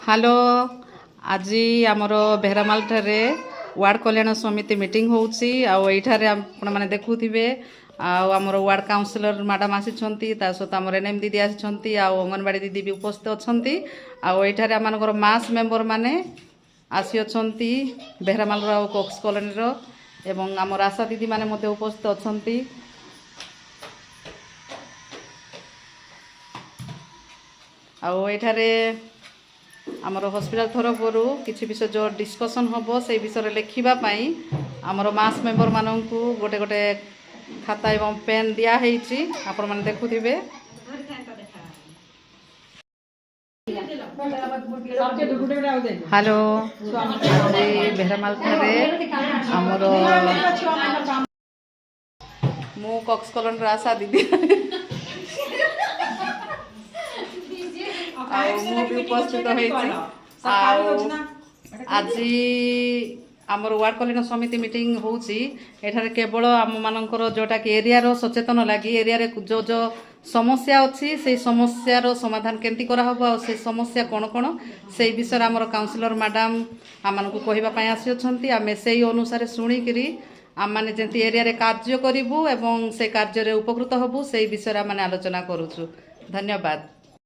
Hello आज आमर बेहरामाल ठारे वार्ड कल्याण समिति मीटिंग होउची आठारे आपण मैंने देखुवे आमर वार्ड काउंसिलर मैडम आसी सहित आमर एनएम दीदी आसी अंगनवाड़ी दीदी भी उपस्थित अच्छा आठारे आम मास मेंबर माने आसी बेहरामाल कोक्स कॉलोनी एवं आमर आशा दीदी माने उपस्थित अच्छा आठारे आमर हॉस्पिटल तरफ किसी विषय जो डिस्कशन हम से विषय लिखापी आमर मास मेंबर मानक गोटे गोटे खाता एवं पेन दिखाई आपण मैंने देखुवे। हेलो बेहरामाल आमर मु कॉक्स कॉलोनी आशा दीदी उपस्थित आज आमर वार्ड कल्याण समिति मीटिंग होउची एठारे केवल आम मानकर जोटा कि एरिया रो सचेतन लगी एरिया रे जो जो समस्या अच्छी से समस्यार समाधान केमती करा हबो से समस्या कौन कौन से विषय आमर काउंसिलर मैडम आम कहवाई आसी अच्छी आम से अनुसार शुणिकी आम मैंने जमी एरिया रे कार्य करूँ एवं से कार्य उपकृत हबू से विषय आलोचना करुचु। धन्यवाद।